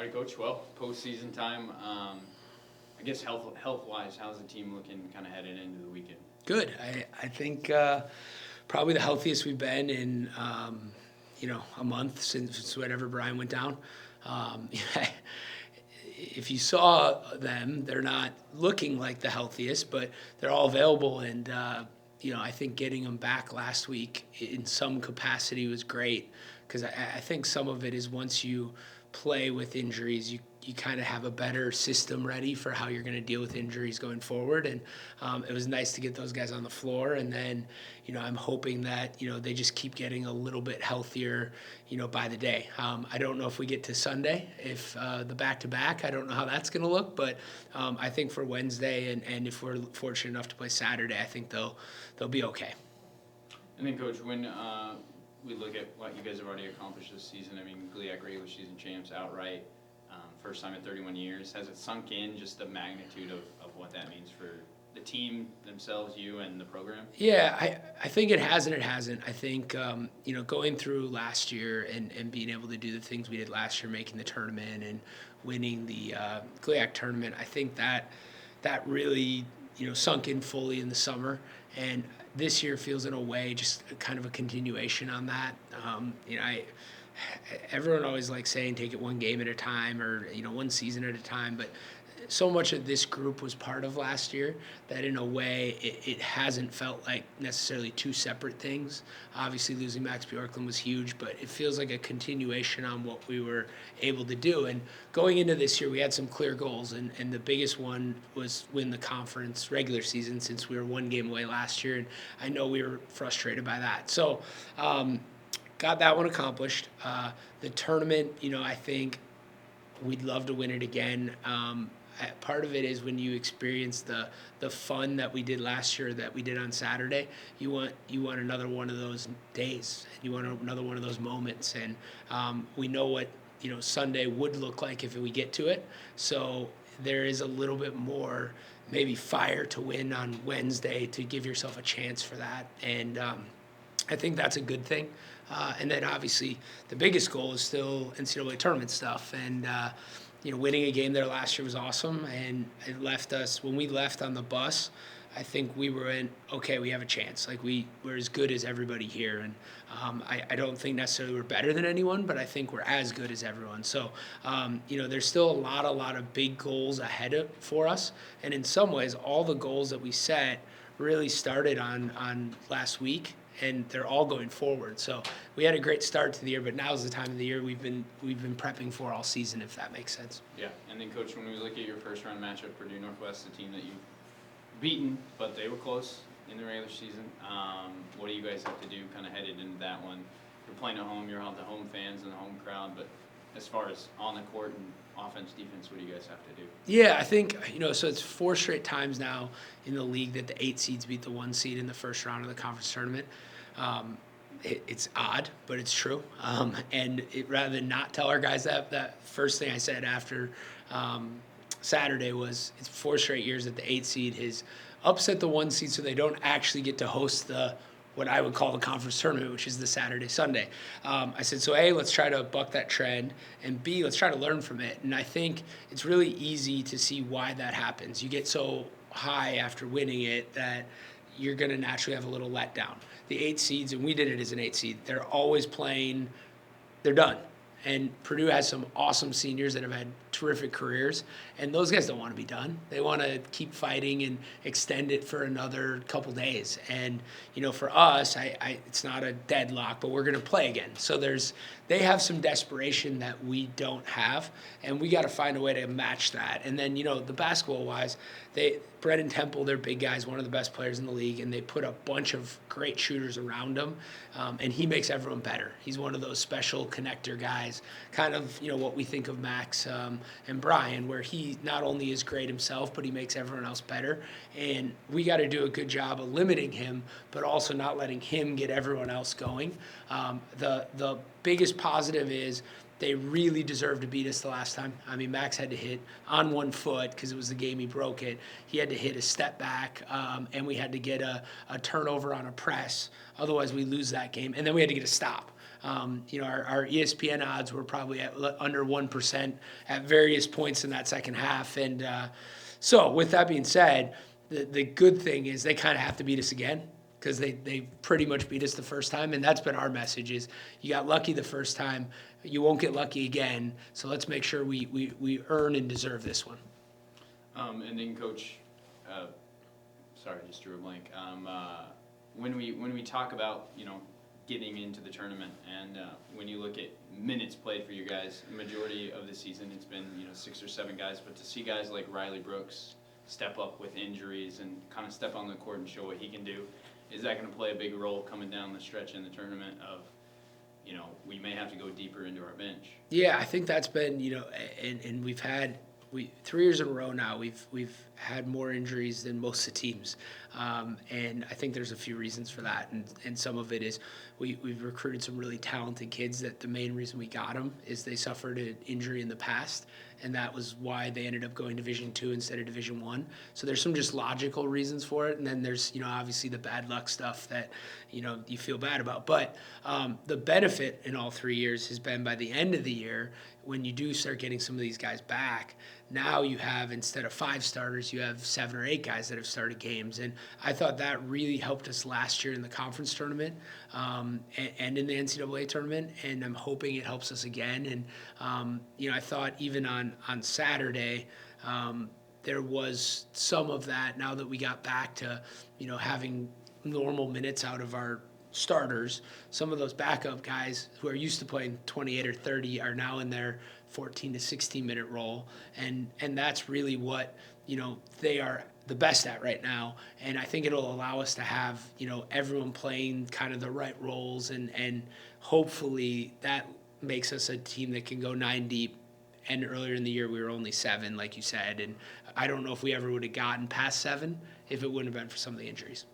All right, Coach. Well, postseason time. I guess health-wise, how's the team looking kind of headed into the weekend? Good. I think probably the healthiest we've been in a month since whenever Brian went down. Um, if you saw them, they're not looking like the healthiest, but they're all available. And I think getting them back last week in some capacity was great because I think some of it is once you play with injuries, you kind of have a better system ready for how you're going to deal with injuries going forward. And it was nice to get those guys on the floor. And then, I'm hoping that, they just keep getting a little bit healthier, by the day. I don't know if we get to Sunday, if the back-to-back, I don't know how that's going to look. But I think for Wednesday and if we're fortunate enough to play Saturday, I think they'll be okay. And then, Coach, when we look at what you guys have already accomplished this season, I mean, GLIAC regular season champs outright. First time in 31 years. Has it sunk in just the magnitude of what that means for the team themselves, you, and the program? Yeah, I think it has and it hasn't. I think, going through last year and being able to do the things we did last year, making the tournament and winning the GLIAC tournament, I think that really, sunk in fully in the summer. And this year feels in a way just kind of a continuation on that. Everyone always likes saying take it one game at a time or one season at a time, but so much of this group was part of last year that in a way it hasn't felt like necessarily two separate things. Obviously losing Max Bjorklund was huge, but it feels like a continuation on what we were able to do. And going into this year, we had some clear goals, and the biggest one was win the conference regular season since we were one game away last year, and I know we were frustrated by that. So got that one accomplished. The tournament, I think we'd love to win it again. Part of it is when you experience the fun that we did last year, that we did on Saturday. You want another one of those days. You want another one of those moments, and we know what Sunday would look like if we get to it. So there is a little bit more maybe fire to win on Wednesday to give yourself a chance for that, and I think that's a good thing. And then obviously the biggest goal is still NCAA tournament stuff. And, winning a game there last year was awesome. And it left us, when we left on the bus, I think we were okay, we have a chance. Like we're as good as everybody here. And I don't think necessarily we're better than anyone, but I think we're as good as everyone. So, there's still a lot of big goals ahead for us. And in some ways, all the goals that we set really started on last week, and they're all going forward. So we had a great start to the year, but now's the time of the year we've been prepping for all season, if that makes sense. Yeah, and then, Coach, when we look at your first round matchup, Purdue Northwest, the team that you've beaten, but they were close in the regular season. What do you guys have to do kind of headed into that one? You're playing at home, you're on the home fans and the home crowd, but as far as on the court and offense, defense, what do you guys have to do? Yeah, I think, so it's 4 straight times now in the league that the 8 seeds beat the 1 seed in the first round of the conference tournament. It's odd, but it's true. And rather than not tell our guys that first thing I said after Saturday was it's 4 straight years that the 8 seed has upset the 1 seed, so they don't actually get to host what I would call the conference tournament, which is the Saturday, Sunday. I said, so A, let's try to buck that trend, and B, let's try to learn from it. And I think it's really easy to see why that happens. You get so high after winning it that you're going to naturally have a little letdown. The 8 seeds, and we did it as an 8 seed, they're always playing, they're done. And Purdue has some awesome seniors that have had terrific careers, and those guys don't want to be done. They want to keep fighting and extend it for another couple days. And for us, it's not a deadlock, but we're going to play again. So they have some desperation that we don't have, and we got to find a way to match that. And then the basketball-wise, Brennan Temple, they're big guys, one of the best players in the league, and they put a bunch of great shooters around him, and he makes everyone better. He's one of those special connector guys, kind of what we think of Max and Brian, where he not only is great himself, but he makes everyone else better. And we got to do a good job of limiting him, but also not letting him get everyone else going. The biggest positive is they really deserved to beat us the last time. I mean, Max had to hit on 1 foot because it was the game he broke it. He had to hit a step back, and we had to get a turnover on a press. Otherwise, we lose that game. And then we had to get a stop. Our ESPN odds were probably at under 1% at various points in that second half. And so with that being said, the good thing is they kind of have to beat us again, because they pretty much beat us the first time. And that's been our message is you got lucky the first time, you won't get lucky again. So let's make sure we earn and deserve this one. And then Coach, sorry, just drew a blank. When we talk about, getting into the tournament, and when you look at minutes played for you guys, the majority of the season it's been 6 or 7 guys, but to see guys like Riley Brooks step up with injuries and kind of step on the court and show what he can do, is that going to play a big role coming down the stretch in the tournament of, we may have to go deeper into our bench? Yeah, I think that's been, and we've had 3 years in a row now. We've had more injuries than most of the teams, and I think there's a few reasons for that. And some of it is we've recruited some really talented kids. That the main reason we got them is they suffered an injury in the past, and that was why they ended up going Division II instead of Division I. So there's some just logical reasons for it, and then there's obviously the bad luck stuff that you feel bad about. But the benefit in all 3 years has been by the end of the year, when you do start getting some of these guys back, now you have, instead of 5 starters, you have 7 or 8 guys that have started games. And I thought that really helped us last year in the conference tournament and in the NCAA tournament, and I'm hoping it helps us again. And, I thought even on Saturday, there was some of that now that we got back to, having normal minutes out of our starters. Some of those backup guys who are used to playing 28 or 30 are now in their 14 to 16 minute role, and that's really what they are the best at right now. And I think it'll allow us to have everyone playing kind of the right roles, and hopefully that makes us a team that can go 9 deep. And earlier in the year we were only 7, like you said, and I don't know if we ever would have gotten past 7 if it wouldn't have been for some of the injuries.